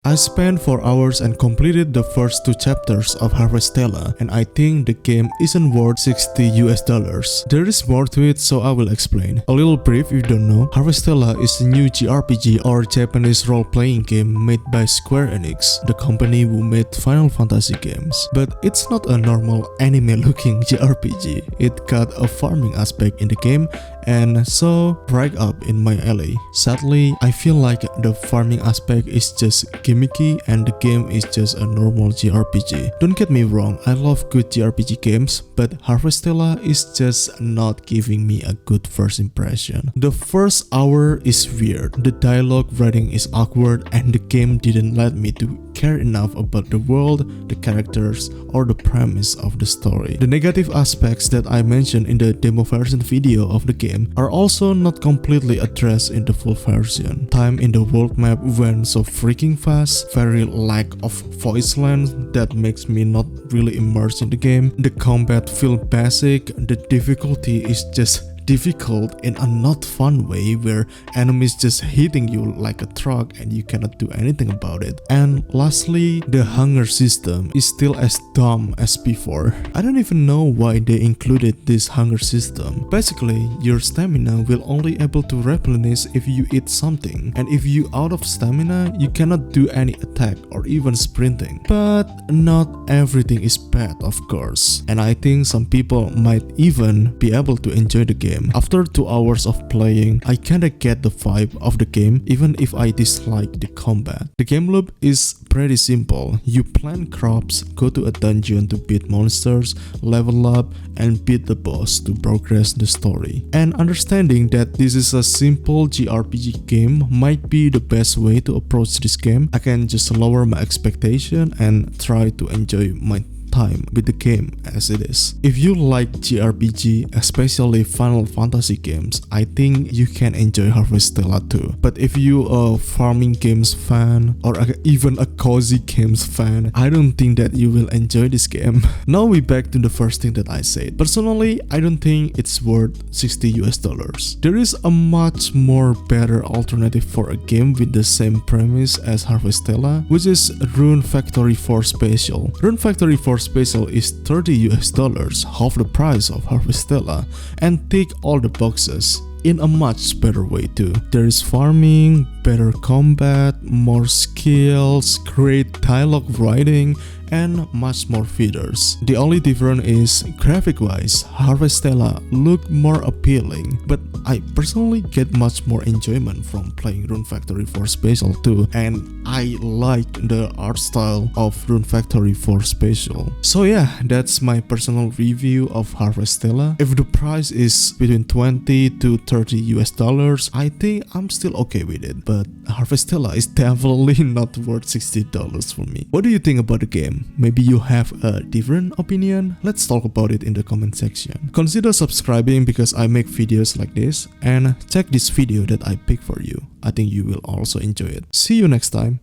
I spent 4 hours and completed the first 2 chapters of Harvestella, and I think the game isn't worth $60. There is more to it, so I will explain. A little brief if you don't know, Harvestella is a new JRPG or Japanese role-playing game made by SQUARE ENIX, the company who made Final Fantasy games. But it's not a normal anime-looking JRPG. It got a farming aspect in the game, and so right up in my alley. Sadly, I feel like the farming aspect is just gimmicky and the game is just a normal JRPG. Don't get me wrong, I love good JRPG games, but Harvestella is just not giving me a good first impression. The first hour is weird, the dialogue writing is awkward, and the game didn't let me to care enough about the world, the characters, or the premise of the story. The negative aspects that I mentioned in the demo version video of the game are also not completely addressed in the full version. Time in the world map went so freaking fast, very lack of voice lines that makes me not really immersed in the game. The combat feel basic, the difficulty is just difficult in a not fun way where enemies just hitting you like a truck and you cannot do anything about it. And lastly, the hunger system is still as dumb as before. I don't even know why they included this hunger system. Basically, your stamina will only able to replenish if you eat something, and if you out of stamina, you cannot do any attack or even sprinting. But not everything is bad, of course, and I think some people might even be able to enjoy the game. After 2 hours of playing, I kinda get the vibe of the game even if I dislike the combat. The game loop is pretty simple. You plant crops, go to a dungeon to beat monsters, level up, and beat the boss to progress the story. And understanding that this is a simple JRPG game might be the best way to approach this game, I can just lower my expectation and try to enjoy my time with the game as it is. If you like JRPG, especially Final Fantasy games, I think you can enjoy Harvestella too. But if you a farming games fan or even a cozy games fan, I don't think that you will enjoy this game. Now we back to the first thing that I said. Personally, I don't think it's worth $60. There is a much more better alternative for a game with the same premise as Harvestella, which is Rune Factory 4 Special. Rune Factory 4 Special is $30, half the price of Harvestella, and tick all the boxes in a much better way too. There is farming, better combat, more skills, great dialogue writing, and much more features. The only difference is graphic wise, Harvestella look more appealing, but I personally get much more enjoyment from playing Rune Factory 4 Special too, and I like the art style of Rune Factory 4 Special. So yeah, that's my personal review of Harvestella. If the price is between $20 to $30, I think I'm still okay with it, but Harvestella is definitely not worth $60 for me. What do you think about the game? Maybe you have a different opinion? Let's talk about it in the comment section. Consider subscribing because I make videos like this, and check this video that I picked for you. I think you will also enjoy it. See you next time.